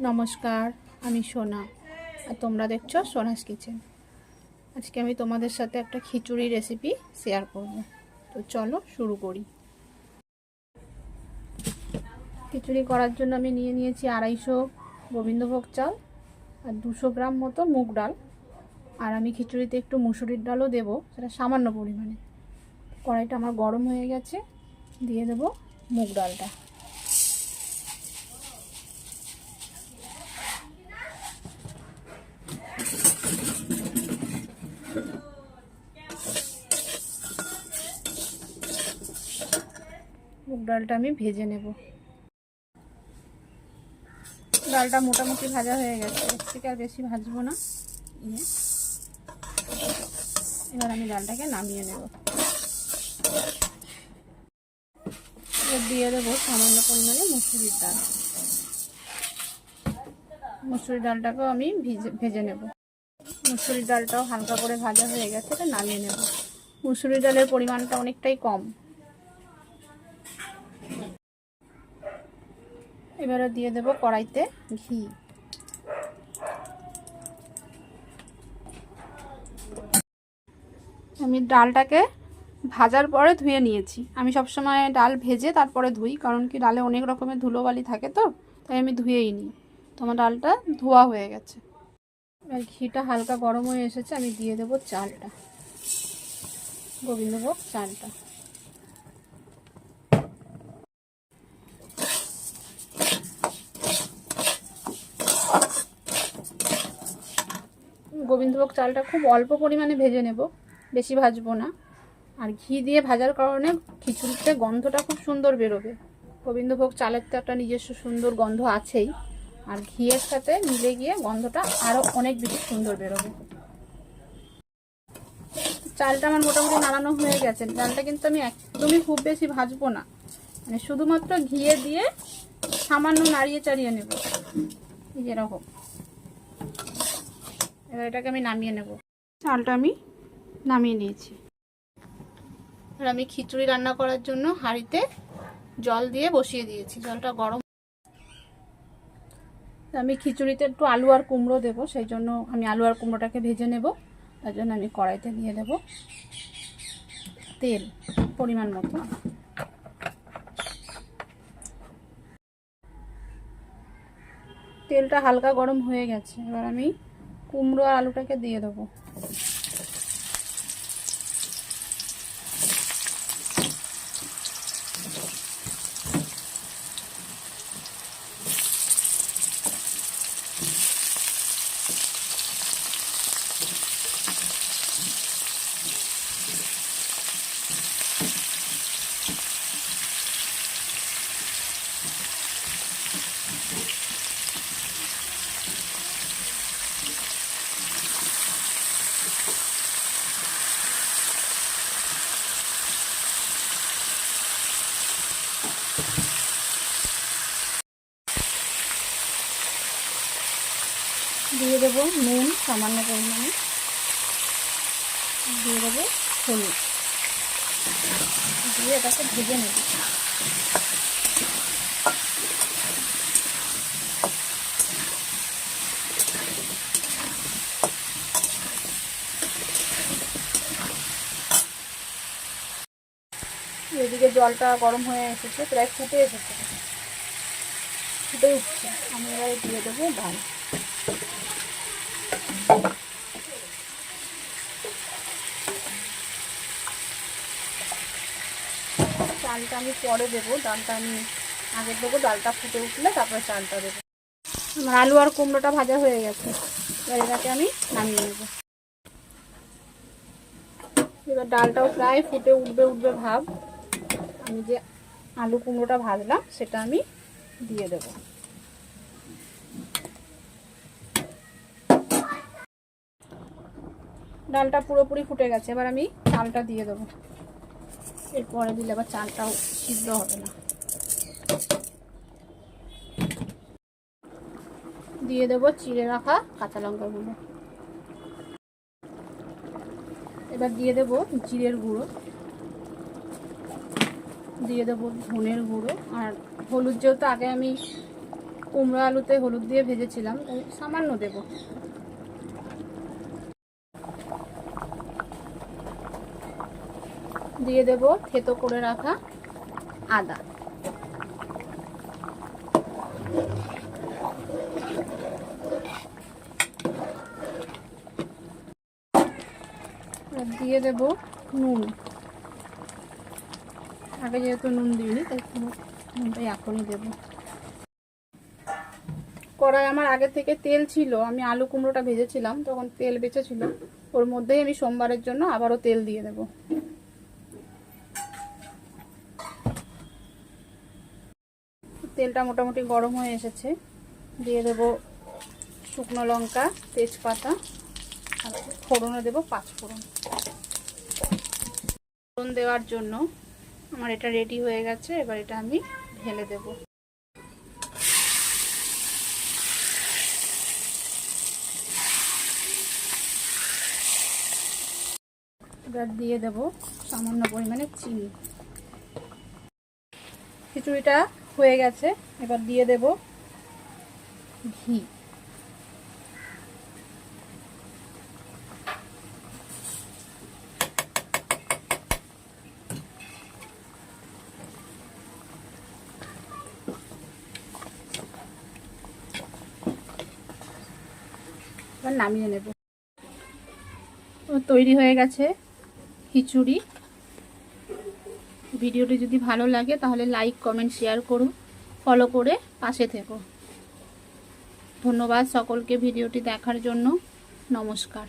নমস্কার, আমি সোনা আর তোমরা দেখছো সোনাস কিচেন। আজকে আমি তোমাদের সাথে একটা খিচুড়ি রেসিপি শেয়ার করব। তো চলো শুরু করি। খিচুড়ি করার জন্য আমি নিয়েছি 250 গোবিন্দভোগ চাল আর 200 গ্রাম মতো মুগ ডাল। আর আমি খিচুড়িতে একটু মুসুরির ডালও দেবো, সেটা সামান্য পরিমাণে। কড়াইটা আমার গরম হয়ে গেছে, দিয়ে দেবো মুগ ডালটা। মুগ ডালটা আমি ভেজে নেব। ডালটা মোটামুটি ভাজা হয়ে গেছে, এর থেকে আর বেশি ভাজবো না। এবার আমি ডালটাকে নামিয়ে নেব। এবার দিয়ে দেবো সামান্য পরিমাণে মুসুরির ডাল। মুসুরির ডালটাকেও আমি ভেজে নেব। মুসুরির ডালটাও হালকা করে ভাজা হয়ে গেছে, এটা নামিয়ে নেব। মুসুরির ডালের পরিমাণটা অনেকটাই কম। এবারে দিয়ে দেব কড়াইতে ঘি। আমি ডালটাকে ভাজার পরে ধুয়ে নিয়েছি। আমি সবসময় ডাল ভেজে তারপরে ধুই, কারণ কি ডালে অনেক রকমের ধুলোবালি থাকে, তো তাই আমি ধুয়েই নিই। তোমার ডালটা ধোয়া হয়ে গেছে। আর ঘিটা হালকা গরম হয়ে এসেছে, আমি দিয়ে দেব চালটা, গোবিন্দভোগ চালটা। গোবিন্দভোগ চালটা খুব অল্প পরিমাণে ভেজে নেব, বেশি ভাজবো না। আর ঘি দিয়ে ভাজার কারণে খিচুড়িতে গন্ধটা খুব সুন্দর বেরোবে। গোবিন্দভোগ চালের তো একটা নিজস্ব সুন্দর গন্ধ আছেই, আর ঘিয়ের সাথে মিলে গিয়ে গন্ধটা আরও অনেক বেশি সুন্দর বেরোবে। চালটা আমার মোটামুটি নাড়ানো হয়ে গেছে। ডালটা কিন্তু আমি একদমই খুব বেশি ভাজবো না, মানে শুধুমাত্র ঘিয়ে দিয়ে সামান্য নাড়িয়ে চাড়িয়ে নেব, যেরকম। এবার এটাকে আমি নামিয়ে নেব। চালটা আমি নামিয়ে নিয়েছি। আর আমি খিচুড়ি রান্না করার জন্য হাঁড়িতে জল দিয়ে বসিয়ে দিয়েছি, জলটা গরম। আমি খিচুড়িতে একটু আলু আর কুমড়ো দেবো, সেই জন্য আমি আলু আর কুমড়োটাকে ভেজে নেব। তার জন্য আমি কড়াইতে দিয়ে দেব তেল পরিমাণ মতো। তেলটা হালকা গরম হয়ে গেছে, এবার আমি কুমড়ো আর আলুটাকে দিয়ে দেবো। দিয়ে দেবো নুন সামান্য পরিমাণে, দিয়ে দেবো হলুদ, দিয়ে এটাকে ভেজে নেব। এদিকে জলটা গরম হয়ে এসেছে, প্রায় ফুটে এসেছে, ফুটে উঠছে। আমি এবারে দিয়ে দেবো ডাল। চালটা আমি পরে দেবো, ডালটা আমি আগে দেবো। ডালটা ফুটে উঠলে তারপরে চালটা দেবো। আমার আলু আর কুমড়োটা ভাজা হয়ে গেছে, এবার এটাকে আমি নামিয়ে নেব। এবার ডালটাও প্রায় ফুটে উঠবে ভাব। আমি যে আলু কুমড়োটা ভাজলাম সেটা আমি দিয়ে দেব। ডালটা পুরোপুরি ফুটে গেছে, এবার আমি চালটা দিয়ে দেবো। এরপরে দিলে আবার চালটাও সিদ্ধ হবে না। দিয়ে দেবো চিড়ে রাখা কাঁচা লঙ্কাগুলো। এবার দিয়ে দেবো জিরের গুঁড়ো, দিয়ে দেবো ধনের গুঁড়ো, আর হলুদ যেহেতু আগে আমি কুমড়ো আলুতে হলুদ দিয়ে ভেজেছিলাম, তাই সামান্য দেব। দিয়ে দেব থেতো করে রাখা আদা। দিয়ে দেব নুন। আগে যেহেতু নুন দিইনি তাই নুনটাই এখনই দেব। কড়াই আমার আগে থেকে তেল ছিল, আমি আলু কুমড়োটা ভেজেছিলাম তখন তেল বেঁচেছিল, ওর মধ্যেই আমি সোমবারের জন্য আবারও তেল দিয়ে দেব। তেলটা মোটামুটি গরম হয়ে এসেছে, দিয়ে দেব শুকনো লঙ্কা, তেজপাতা, আর ফোড়নে দেব 5 ফোড়ন। ফোড়ন দেওয়ার জন্য আমার এটা রেডি হয়ে গেছে, এবার এটা আমি ঢেলে দেব। এবার দিয়ে দেব সামান্য পরিমাণে চিনি। খিচুড়িটা হয়ে গেছে, এবার দিয়ে দেব ঘি। এবার নামিয়ে নেব। তৈরি হয়ে গেছে খিচুড়ি। ভিডিওটি যদি ভালো লাগে তাহলে লাইক, কমেন্ট, শেয়ার করুন, ফলো করে পাশে থেকো। ধন্যবাদ সকলকে ভিডিওটি দেখার জন্য। নমস্কার।